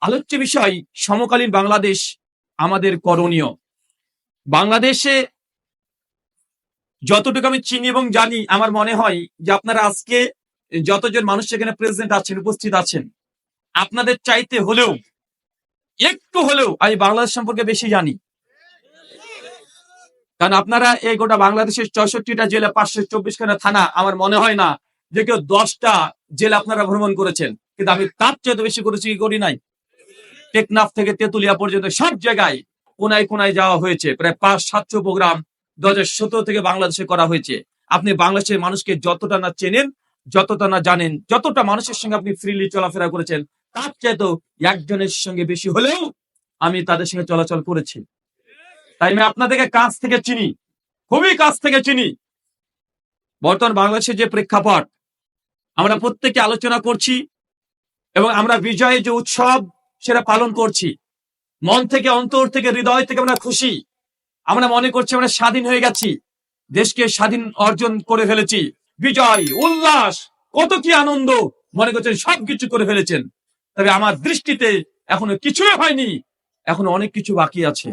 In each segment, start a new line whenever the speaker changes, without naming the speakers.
আলোচ্য বিষয় সমকালীন বাংলাদেশ, আমাদের করণীয়। বাংলাদেশে যতটুকু আমি চিনি এবং জানি, আমার মনে হয় যে আপনারা আজকে যতজন মানুষ এখানে প্রেজেন্ট আছেন, উপস্থিত আছেন, আপনাদের চাইতে হলেও একটু হলেও আমি বাংলাদেশ সম্পর্কে বেশি জানি। কারণ আপনারা এই গোটা বাংলাদেশের 64টা জেলা, 524খানা থানা, আমার মনে হয় না যে কেউ 10টা জেলা আপনারা ভ্রমণ করেছেন। কিন্তু আমি তার চেয়ে বেশি করেছি কি করি নাই? টেকনাফ থেকে তেতুলিয়া পর্যন্ত সব জায়গায় কোনায় কোনায় যাওয়া হয়েছে। প্রায় 500-700 প্রোগ্রাম 2017 থেকে বাংলাদেশে করা হয়েছে। আপনি বাংলাদেশের মানুষকে যতটা না চেনেন, যতটা না জানেন, যতটা মানুষের সঙ্গে আপনি ফ্রিলি চলাফেরা করেছেন, তার চেয়ে তো একজনের সঙ্গে বেশি হলেও আমি তাদের সঙ্গে চলাচল করেছি। তাই আমি আপনাদেরকে কাছ থেকে চিনি, খুবই কাছ থেকে চিনি। বর্তমান বাংলাদেশের যে প্রেক্ষাপট, আমরা প্রত্যেকে আলোচনা করছি এবং আমরা বিজয়ের যে উৎসব সেটা পালন করছি। মন থেকে, অন্তর থেকে, হৃদয় থেকে আমরা খুশি। আমরা মনে করছি আমরা স্বাধীন হয়ে গেছি, দেশকে স্বাধীন অর্জন করে ফেলেছি। বিজয়, উল্লাস, কত কি আনন্দ মনে করছেন, সবকিছু করে ফেলেছেন। তবে আমার দৃষ্টিতে এখনো কিছুই হয়নি, এখনো অনেক কিছু বাকি আছে।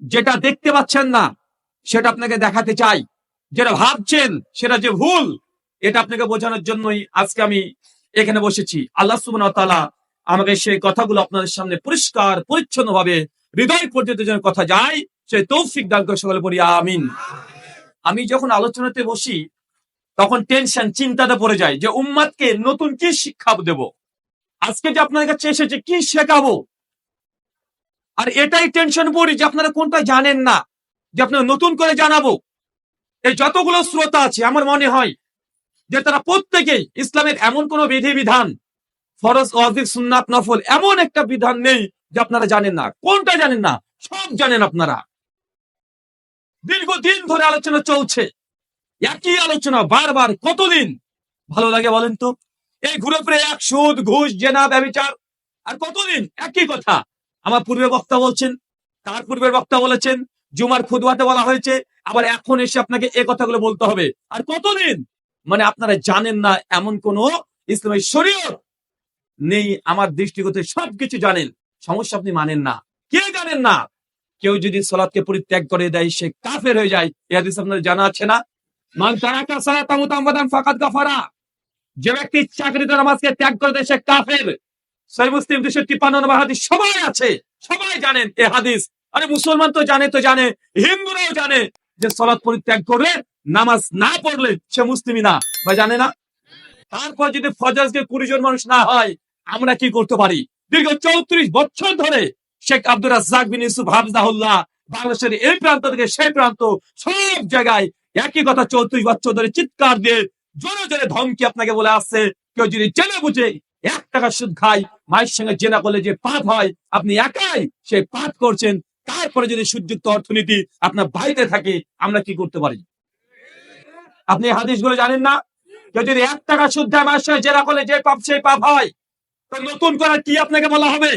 যেটা দেখতে পাচ্ছেন না সেটা আপনাকে দেখাতে চাই, যেটা ভাবছেন সেটা যে ভুল, এটা আপনাকে বোঝানোর জন্যই আজকে আমি এখানে বসেছি। আল্লাহ সুবহানাহু ওয়া তাআলা আমাকে সেই কথাগুলো আপনাদের সামনে পরিষ্কার পরিচ্ছন্ন ভাবে হৃদয় পর্যন্ত যেন কথা যায়, সেই তৌফিক দান করে সকলে বলি আমিন। আমি যখন আলোচনাতে বসি তখন টেনশন, চিন্তাতে পড়ে যায় যে উম্মাদকে নতুন কি শিক্ষা দেব, আজকে যে আপনাদের কাছে এসেছে কি শেখাবো। আর এটাই টেনশন পড়ি যে আপনারা কোনটা জানেন না, যে আপনারা নতুন করে জানাবো। এই যতগুলো শ্রোতা আছে, আমার মনে হয় যে তারা প্রত্যেকেই ইসলামের এমন কোন বিধি বিধান, ফরজ, ওয়াজিব, সুন্নাত, নফল, এমন একটা বিধান নেই যে আপনারা জানেন না। কোনটা জানেন না? সব জানেন আপনারা। দীর্ঘদিন ধরে আলোচনা চলছে, একই আলোচনা বারবার, কতদিন ভালো লাগে বলেন তো? এই ঘুরে ফিরে এক, সুদ, ঘুষ, জেনা, ব্যভিচার, আর কতদিন একই কথা। আমার পূর্বে বক্তা বলছেন, তার পূর্বের বক্তা বলেছেন, জুমার খুতবাতে বলা হয়েছে, আবার এখন এসে আপনাকে এই কথাগুলো বলতে হবে। আর কতদিন? মানে আপনারা জানেন না এমন কোন ইসলামের শরীয়ত নেই। আমার দৃষ্টিগত সবকিছু জানেন, সমস্যা আপনি মানেন না। কে জানেন না? কেউ যদি সালাতকে পরিত্যাগ করে দেয় সে কাফের হয়ে যায়। এই হাদিস আপনাদের জানা আছে না? মান তারাকা সালাতা মুতাআম্মাদান ফাকাদ কাফারা। যে ব্যক্তি ইচ্ছাকৃত নামাজকে ত্যাগ করে দেয় সে কাফের। সহিহ মুসলিম 253 নম্বর হাদিস, সবাই আছে, সবাই জানেন এই হাদিস। আরে মুসলমান তো জানে, হিন্দুরাও জানে যে সালাত পরিত্যাগ করে নামাজ না পড়লে সে মুসলিমই না, বা জানে না? তারপর যদি ফজরকে 20 জন মানুষ না হয়, আমরা কি করতে পারি? দীর্ঘ 34 বছর ধরে শেখ আব্দুর রাজ্জাক বিন ইউসুফ হাফিজাহুল্লাহ বাংলাদেশের এই প্রান্ত থেকে সেই প্রান্ত সব জায়গায় একই কথা 34 বছর ধরে চিৎকার দিয়ে জোরে জোরে ধমকি আপনাকে বলে আসছে, কেউ যদি জেনে বুঝে 1 টাকা সুদ খায়, মায়ের সঙ্গে জেনা করলে যে পাপ হয়, আপনি একাই সেই পাপ করছেন। তারপরে যদি সুযুক্ত অর্থনীতি আপনার বাইরে থাকে, আমরা কি করতে পারি? আপনি হাদিসগুলো জানেন না? কেউ যদি 1 টাকা সুদ দেয়, মায়ের সঙ্গে জেনা করলে যে পাপ সেই পাপ হয়। তো নতুন করে কি আপনাকে বলা হবে?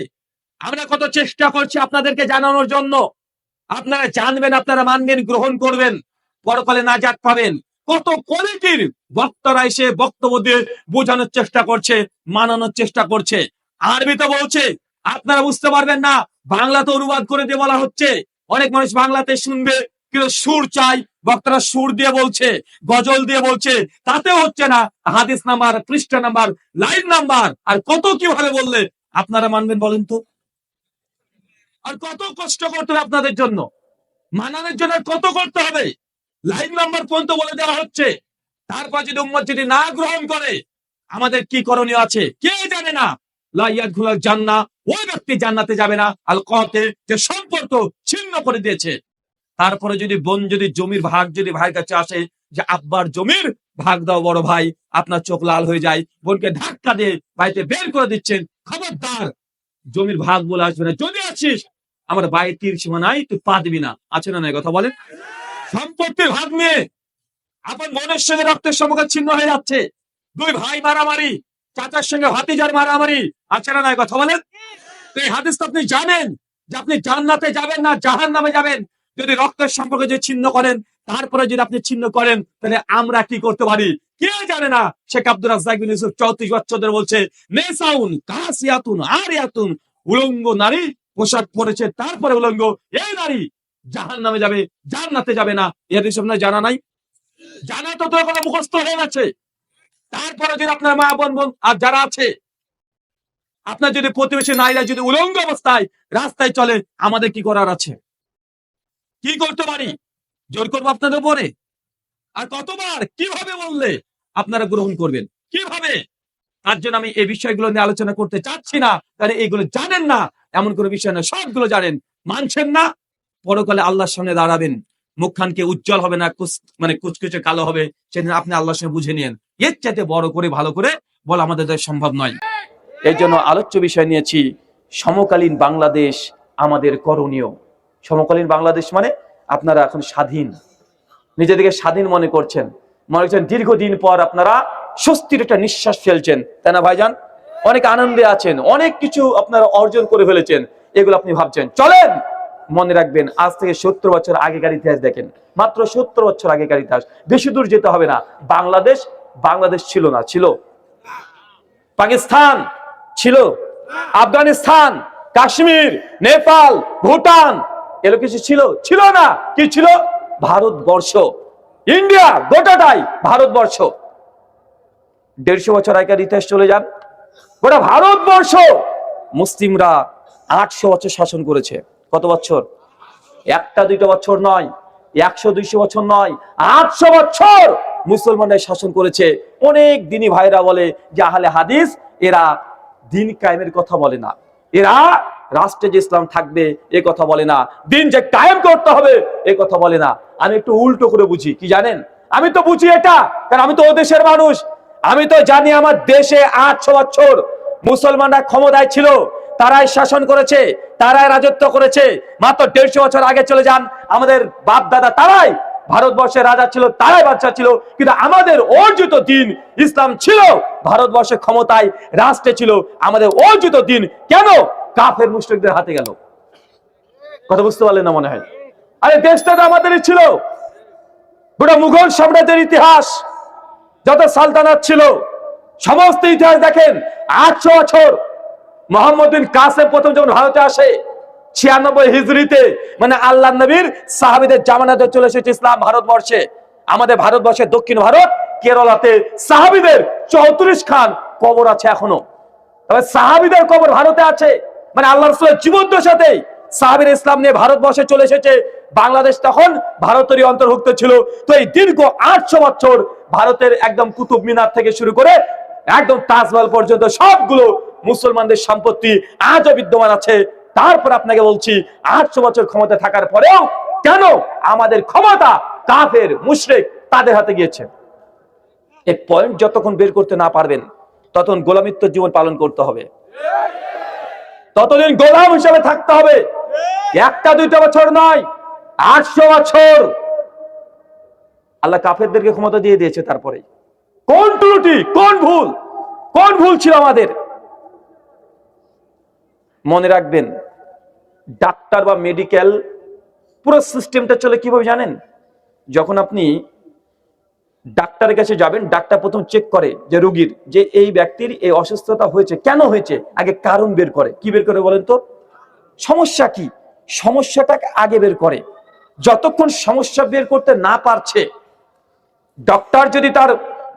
আমরা কত চেষ্টা করছি আপনাদেরকে জানানোর জন্য। আপনারা জানবেন, আপনারা মানবেন, গ্রহণ করবেন, পরকালে নাজাত পাবেন। কত কোয়ালিটির বক্তারা এসে বক্তব্য দিয়ে বোঝানোর চেষ্টা করছে, মানানোর চেষ্টা করছে। আরবিতে বলছে, আপনারা বুঝতে পারবেন না, বাংলাতে অনুবাদ করে দিয়ে বলা হচ্ছে। অনেক মানুষ বাংলাতে শুনবে, কিন্তু সুর চাই, বক্তারা সুর দিয়ে বলছে, গজল দিয়ে বলছে, তাতেও হচ্ছে না। হাদিস নাম্বার, পৃষ্ঠা নাম্বার, লাইন নাম্বার, আর কত কিভাবে বললে আপনারা মানবেন বলেন তো? আর কত কষ্ট করতে হবে আপনাদের জন্য, মানানোর জন্য কত করতে হবে? লাইন নাম্বার পর্যন্ত বলে দেওয়া হচ্ছে। তারপর যদি উম্মত যদি না গ্রহণ করে, আমাদের কি করণীয় আছে কে জানে না। লা ইয়াদখুলুল জান্নাহ, ওই ব্যক্তি জান্নাতে যাবে না। আল কাতে, যে সম্পর্ক ছিন্ন করে দিয়েছে। তারপরে যদি বোন যদি জমির ভাগ যদি ভাইয়ের কাছে আসে, যে আব্বার জমির ভাগ দাও বড় ভাই, আপনার চোখ লাল হয়ে যায়, বোনকে ধাক্কা দিয়ে বাড়িতে বের করে দিচ্ছেন, খবরদার জমির ভাগ বলে আসবে না। যদি আছিস আমার বাড়ির সীমানায় তুই পা দিবি না। আছে না? কথা বলেন। সম্পত্তির ভাগ নিয়ে আপন বোনের সঙ্গে রক্তের সম্পর্ক ছিন্ন হয়ে যাচ্ছে। 2 ভাই মারামারি, চাচার সঙ্গে ভাতিজার মারামারি, আছে না? কথা বলেন। এই হাদিস তো আপনি জানেন যে আপনি জান্নাতে যাবেন না জাহান্নামে যাবেন যদি রক্তের সম্পর্ক যে ছিন্ন করেন। তারপরে যদি আপনি ছিন্ন করেন, তাহলে আমরা কি করতে পারি কে জানে না। শেখ আব্দুর রাজ্জাক বিন ইউসুফ 34 বছর ধরে বলছে, মেসাউন কাসিয়াতুন আরিয়াতুন, উলঙ্গ নারী পোশাক পরেছে, তারপরে উলঙ্গ, এই নারী জাহান্নামে যাবে, জান্নাতে যাবে না। এর বিষয়ে জানা নাই? জানা তো তোর কোনো মুখস্থ হয়ে গেছে। তারপরে যদি আপনার মা বোন আর যারা আছে, আপনার যদি প্রতিবেশী নারীরা যদি উলঙ্গ অবস্থায় রাস্তায় চলে, আমাদের কি করার আছে? কি করতে পারি? জোর করবো আপনাদের উপরে? আর কতবার কিভাবে বললে আপনারা গ্রহণ করবেন? কিভাবে? তার জন্য আমি এই বিষয়গুলো নিয়ে আলোচনা করতে চাচ্ছি না, কারণ এইগুলো জানেন না এমন কোনো বিষয় না, সবগুলো জানেন, মানছেন না। পরকালে আল্লাহর সামনে দাঁড়াবেন, মুখখানকে উজ্জ্বল হবে না, মানে কুচকুচে কালো হবে, সেদিন আপনি আল্লাহর সামনে বুঝে নিয়েন। এর চাইতে বড় করে ভালো করে বলা আমাদের সম্ভব নয়। এর জন্য আলোচ্য বিষয় নিয়েছি সমকালীন বাংলাদেশ আমাদের করণীয়। সমকালীন বাংলাদেশ মানে আপনারা এখন স্বাধীন, নিজেদেরকে স্বাধীন মনে করছেন, মনে করছেন দীর্ঘদিন পর আপনারা স্বস্তির একটা নিঃশ্বাস ফেলছেন, তাই না ভাইজান? অনেক আনন্দে আছেন, অনেক কিছু আপনারা অর্জন করে ফেলেছেন, এগুলো আপনি ভাবছেন। চলেন, মনে রাখবেন আজ থেকে 70 বছর আগেকার ইতিহাস দেখেন, মাত্র 70 বছর আগেকার ইতিহাস, বেশি দূর যেতে হবে না। বাংলাদেশ ছিল না, ছিল পাকিস্তান, ছিল আফগানিস্তান, কাশ্মীর, নেপাল, ভুটান, এগুলো কিছু ছিল? ছিল না। কি ছিল? ভারতবর্ষ, ইন্ডিয়া, গোটাটাই ভারতবর্ষ। 150 বছর আগের ইতিহাস চলে যান, গোটা ভারতবর্ষ মুসলিমরা 800 বছর শাসন করেছে। কত বছর? একটা দুইটা বছর নয়, 100-200 বছর নয়, 800 বছর মুসলমানরা শাসন করেছে। অনেক দিনই ভাইরা বলে যে আহলে হাদিস, এরা দিন কায়েমের কথা বলে না, এরা রাষ্ট্রে যে ইসলাম থাকবে এ কথা বলে না, দিন যে কায়েম করতে হবে এ কথা বলে না। আমি একটু উল্টো করে বুঝি, কি জানেন? আমি তো বুঝি এটা, কারণ আমি তো ও দেশের মানুষ। আমি তো জানি আমার দেশে 800 বছর মুসলমানরা ক্ষমতায় ছিল, তারাই শাসন করেছে, তারাই রাজত্ব করেছে। মাত্র 150 বছর আগে চলে যান, আমাদের বাপ দাদা তারাই ভারতবর্ষের রাজা ছিল, তারাই বাদশা ছিল, কিন্তু আমাদের অর্জিত দিন ইসলাম ছিল, ভারতবর্ষে ক্ষমতায় রাষ্ট্রে ছিল আমাদের অর্জিত দিন। কেন কাফের মুশরিকদের হাতে গেল? কথা বুঝতে পারলেন না মনে হয়? আরে দেশটা তো আমাদেরই ছিল। গোটা মুঘল সাম্রাজ্যের ইতিহাস, যত সালতানাত ছিল, সমস্ত ইতিহাস দেখেন। 800 বছর মোহাম্মদ বিন কাসেম প্রথম যখন ভারতে আসে 96 হিজরিতে, মানে আল্লাহ নবীর সাহাবীদের জামানাতে চলে এসেছে ইসলাম ভারতবর্ষে। আমাদের ভারতবর্ষের দক্ষিণ ভারত, কেরলাতে সাহাবীদের 34 খান কবর আছে এখনো। তবে সাহাবীদের কবর ভারতে আছে, মানে আল্লাহ রাসূলের জীবদ্দশাতেই সাহাবীরা ইসলাম নিয়ে ভারতবর্ষে চলে এসেছে। বাংলাদেশ তখন ভারতেরই অন্তর্ভুক্ত ছিল। তো এই দীর্ঘ 800 বছর ভারতের একদম কুতুব মিনার থেকে শুরু করে একদম তাজমহল পর্যন্ত সবগুলো মুসলমানদের সম্পত্তি আজও বিদ্যমান আছে। তারপর আপনাকে বলছি, 800 বছর ক্ষমতা থাকার পরেও কেন আমাদের ক্ষমতা কাফের মুশরিক তাদের হাতে গিয়েছে? এই পয়েন্ট যতক্ষণ বের করতে না পারবেন, ততক্ষণ গোলামিত্ব জীবন পালন করতে হবে, ততদিন গোলাম হিসেবে থাকতে হবে। একটা দুইটা বছর নয়, 800 বছর আল্লাহ কাফেরদেরকে ক্ষমতা দিয়ে দিয়েছে। তারপরে কোন ত্রুটি, কোন ভুল ছিল আমাদের? মনে রাখবেন, ডাক্তার বা মেডিকেল পুরো সিস্টেমটা চলে কিভাবে জানেন? যখন আপনি ডাক্তারের কাছে যাবেন, ডাক্তার প্রথম চেক করে যে রোগীর, যে এই ব্যক্তির এই অসুস্থতা হয়েছে, কেন হয়েছে, আগে কারণ বের করে। কি বের করে বলেন তো? সমস্যা কি, সমস্যাটা আগে বের করে। যতক্ষণ সমস্যা বের করতে না পারছে, ডক্টর যদি তার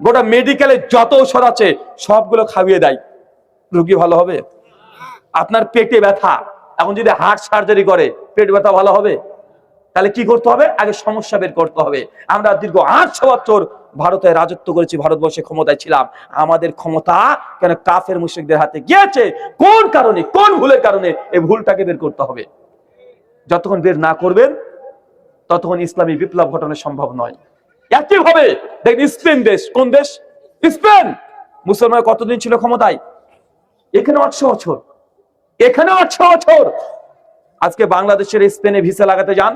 গোটা মেডিকেলে যত ঔষধ আছে সবগুলো খাইয়ে দেয়, রোগী ভালো হবে? আপনার পেটে ব্যথা, এখন যদি হার্ট সার্জারি করে, পেট ব্যথা ভালো হবে? তাহলে কি করতে হবে? আগে সমস্যা বের করতে হবে। আমরা দীর্ঘ 800 বছর ভারতে রাজত্ব করেছি, ভারতবর্ষে ক্ষমতায় ছিলাম। আমাদের ক্ষমতা কেন কাফের মুশরিকদের হাতে গিয়েছে? কোন কারণে, কোন ভুলের কারণে? এই ভুলটাকে বের করতে হবে। যতক্ষণ বের না করবেন, ততক্ষণ ইসলামী বিপ্লব ঘটানো সম্ভব নয়। একইভাবে দেখেন স্পেন দেশ, কোন দেশ? স্পেন। মুসলমান কতদিন ছিল ক্ষমতায়? এখানে 800 বছর, এখানে 800 বছর। আজকে বাংলাদেশের স্পেনে ভিসা লাগাতে যান,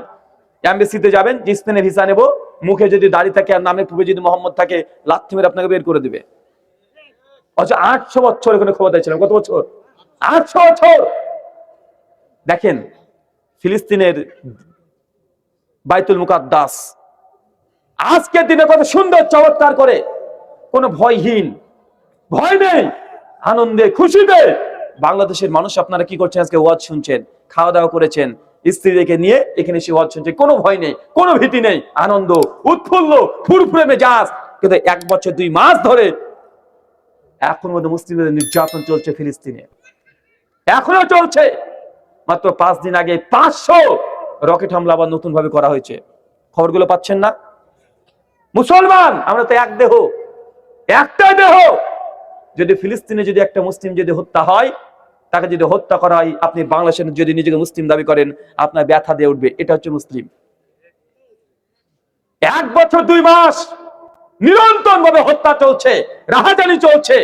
এমবেসিতে যাবেন, যে স্পেনে ভিসা নেব, মুখে যদি দাড়ি থাকে আর নামে পূর্বে যদি মোহাম্মদ থাকে, লাথি মেরে আপনাকে বের করে দিবে। অথচ 800 বছর এখানে ক্ষমতায় ছিলাম। কত বছর? 800 বছর। দেখেন ফিলিস্তিনের বাইতুল মুকাদ্দাস, আজকের দিনে কত সুন্দর চমৎকার করে, কোনো ভয়হীন, ভয় নেই, আনন্দে খুশিতে বাংলাদেশের মানুষ আপনারা কি করছেন? আজকে ওয়াজ শুনছেন, খাওয়া দাওয়া করেছেন, স্ত্রীদেরকে নিয়ে এখানে এসে ওয়াজ শুনছেন, কোনো ভয় নেই, কোনো ভীতি নেই, আনন্দ উৎফুল্ল ফুরফুরে মেজাজ। কিন্তু 1 বছর 2 মাস ধরে এখন মধ্যে মুসলিমদের নির্যাতন চলছে ফিলিস্তিনে, এখনো চলছে। মাত্র 5 দিন আগে 500 রকেট হামলা আবার নতুন ভাবে করা হয়েছে। খবরগুলো পাচ্ছেন না? মুসলমান আমরা তো এক দেহ, একটা দেহ। যদি ফিলিস্তিনে যদি একটা মুসলিম যদি হত্যা হয়, তাকে যদি হত্যা করা হয়, আপনি বাংলাদেশের যদি নিজেকে মুসলিম দাবি করেন, আপনার ব্যথা দিয়ে উঠবে। এটা হচ্ছে মুসলিম। 1 বছর 2 মাস নিরন্তর ভাবে হত্যা চলছে, রাহাজানি চলছে,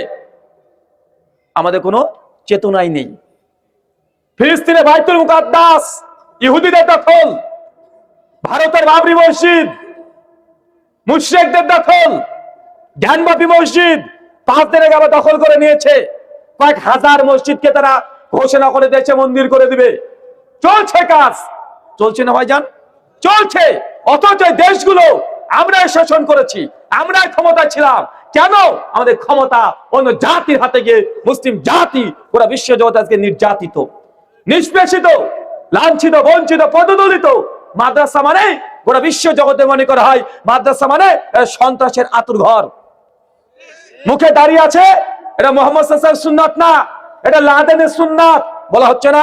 আমাদের কোনো চেতনাই নেই। ফিলিস্তিনে বাইতুল মুকাদ্দাস ইহুদিদের দখল, ভারতের বাবরি মসজিদ মুশরিকদের দখল, জ্ঞানবাপী মসজিদ 5 দিন আগে আবার দখল করে নিয়েছে। কয়েক হাজার মসজিদকে তারা ঘোষণা করে দিয়েছে মন্দির করে দিবে। চলছে কাজ, চলছে না ভাইজান? চলছে। অথচ দেশগুলো আমরাই শাসন করেছি, আমরাই ক্ষমতা ছিলাম। কেন? আমাদের ক্ষমতা অন্য জাতির হাতে গিয়ে মুসলিম জাতি পুরো বিশ্ব জগৎ আজকে নির্যাতিত, নিষ্পেষিত, লাঞ্ছিত, বঞ্চিত, পদদলিত। মাদ্রাসা মানে গোটা বিশ্ব জগতে মনে করা হয় মাদ্রাসা মানে সন্ত্রাসের আতুর ঘর। মুখে দাঁড়িয়ে আছে, এটা মোহাম্মদ সাল্লাল্লাহু সুন্নাত না, এটা লাদেনের সুন্নাত বলা হচ্ছে না?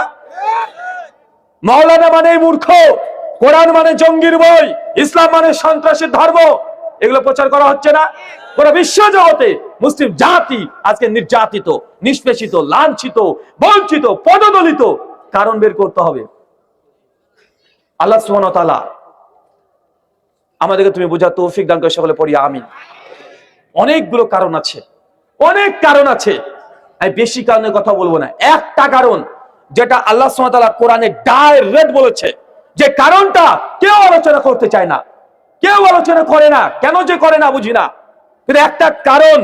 মাওলানা মানে মূর্খ, কোরআন মানে জঙ্গির বই, ইসলাম মানে সন্ত্রাসের ধর্ম, এগুলো প্রচার করা হচ্ছে না? গোটা বিশ্ব জগতে মুসলিম জাতি আজকে নির্যাতিত, নিষ্পেষিত, লাঞ্ছিত, বঞ্চিত, পদদলিত। কারণ বের করতে হবে। আল্লাহ সুবহানাহু ওয়া তাআলা আমাদেরকে তুমি বোঝার তৌফিক দান করে, সকলে পড়ি আমিন। অনেকগুলো কারণ আছে, অনেক কারণ আছে। আমি বেশি কারণের কথা বলবো না, একটা কারণ যেটা আল্লাহ সুবহানাহু ওয়া তাআলা কোরআনে ডাইরেক্ট বলেছে, যে কারণটা কেউ আলোচনা করতে চায় না, কেউ আলোচনা করে না। কেন যে করে না বুঝি না, কিন্তু একটা কারণ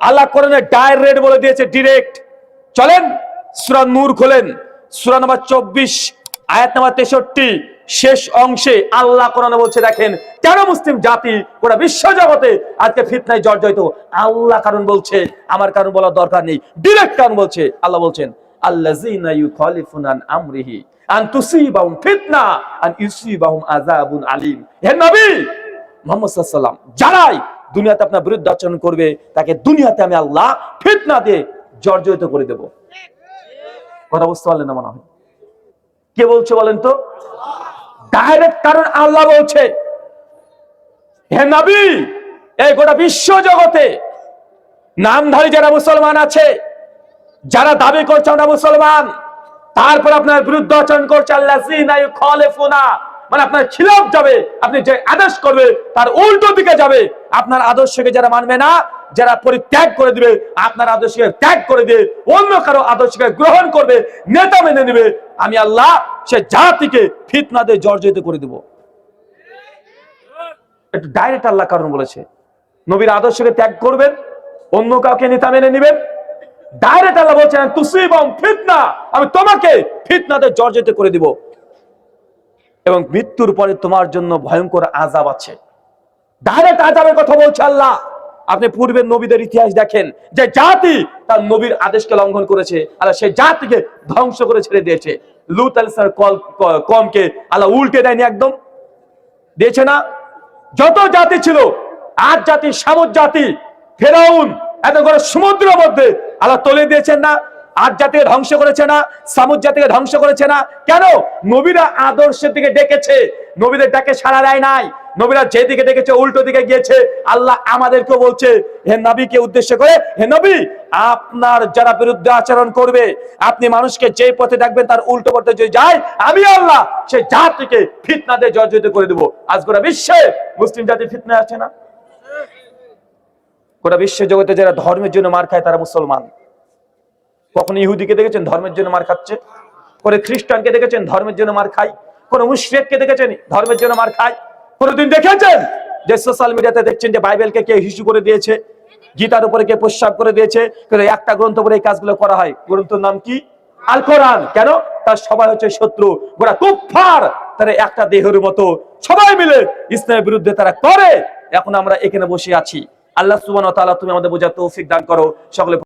আল্লাহ কোরআনে ডাইরেক্ট বলে দিয়েছে, ডিরেক্ট। চলেন সূরা নূর খোলেন, সূরা নম্বর 24 আয়াত নম্বর 63 শেষ অংশে আল্লাহ কোরআনে বলছে, দেখেন কেন মুসলিম জাতি গোটা বিশ্ব জগতে আজকে ফিতনায় জর্জরিত। আল্লাহ কারণ বলছে, আমার কারণ বলার দরকার নেই, ডিরেক্ট কারণ বলছে। আল্লাহ বলছেন, আল্লাযীনা ইউখালিফুনা আন আমরিহি আন তুসিবাহুম ফিতনা আন ইউসিবাহুম আযাবুন আলীম। হে নবী মুহাম্মদ সাল্লাল্লাহু আলাইহি ওয়াসাল্লাম, যারাই দুনিয়াতে আপনার বিরুদ্ধে আচরণ করবে, তাকে দুনিয়াতে আমি আল্লাহ ফিতনা দিয়ে জর্জরিত করে দেব। কথা বুঝতে পারলেন না মনে হয়? কে বলছে বলেন তো? ডাইরেক্ট কারণ আল্লাহ বলছে। হে নবী, এই গোটা বিশ্ব জগতে নামধারী যারা মুসলমান আছে, যারা দাবি করছে আমরা মুসলমান, তারপর আপনার বিরুদ্ধে আচরণ করছে, আল্লাযীনা ইউখালিফুনা মানে আপনার খিলাফ যাবে, আপনি যে আদেশ করবে তার উল্টো দিকে যাবে। আপনার আদর্শকে যারা মানবে না, যারা পরিত্যাগ করে দিবে, আপনার আদর্শকে ত্যাগ করে দিয়ে অন্য কারো আদর্শকে গ্রহণ করবে, নেতা মেনে নেবে, আমি আল্লাহ সে জাতিকে ফিতনা দিয়ে জর্জরিত করে দেব। একটু ডাইরেক্ট আল্লাহ কারণ বলেছে, নবীর আদর্শকে ত্যাগ করবেন, অন্য কাউকে নেতা মেনে নেবেন। ডাইরেক্ট আল্লাহ বলছেন, তুসিবাহুম ফিতনা, আমি তোমাকে ফিতনাতে জর্জরিত করে দিব, এবং মৃত্যুর পরে তোমার জন্য ভয়ঙ্কর আযাব আছে। ডাইরেক্ট আযাবের কথা বলছে আল্লাহ। আপনি পূর্বের নবীদের ইতিহাস দেখেন, যে জাতি তার নবীর আদেশকে লঙ্ঘন করেছে, আল্লাহ সেই জাতিকে ধ্বংস করে ছেড়ে দিয়েছে। লূত আলাইহিস সালামের কওমকে আল্লাহ উল্টে দেয়নি, একদম দিয়েছে না? যত জাতি ছিল, 8 জাতি, সামুদ জাতি, ফেরাউন, এত বড় সমুদ্রের মধ্যে আল্লাহ তলে দিয়েছেন না? 8 জাতিকে ধ্বংস করেছে না? সামুদ জাতিকে ধ্বংস করেছে না? কেন? নবীরা আদর্শের দিকে ডেকেছে, নবীদের ডাকে সাড়া দেয় নাই। নবীরা যেদিকে ডেকেছে উল্টো দিকে গিয়েছে। আল্লাহ আমাদেরকে বলছে, হে নবীকে উদ্দেশ্য করে, হে নবী, আপনার যারা বিরুদ্ধে আচরণ করবে, আপনি মানুষকে যে পথে ডাকবেন তার উল্টো পথে যদি যায়, আমি আল্লাহ সেই জাতিকে ফিতনা দিয়ে জর্জরিত করে দেব। আজ গোটা বিশ্বে মুসলিম জাতি ফিতনায় আছে না? গোটা বিশ্ব জগতে যারা ধর্মের জন্য মার খায় তারা মুসলমান। কখনো ইহুদিকে দেখেছেন ধর্মের জন্য মার খাচ্ছে? কোন খ্রিস্টানকে দেখেছেন ধর্মের জন্য মার খায়? কোন মুশরিককে দেখেছেন ধর্মের জন্য মার খায়? কোনদিন দেখেছেন যে সোশ্যাল মিডিয়াতে দেখছেন যে বাইবেলকে কে হিসু করে দিয়েছে, গীতার উপরে কে প্রস্তাব করে দিয়েছে? কিন্তু একটা গ্রন্থ পরে এই কাজগুলো করা হয়। গ্রন্থের নাম কি? আল কোরআন। কেন? তার সবাই হচ্ছে শত্রু, গোটা কুফফার। তারা একটা দেহের মতো সবাই মিলে ইসলামের বিরুদ্ধে তারা করে। এখন আমরা এখানে বসে আছি। আল্লাহ সুবহানাহু ওয়া তাআলা তুমি আমাদের বোঝার তৌফিক দান করো সকলে।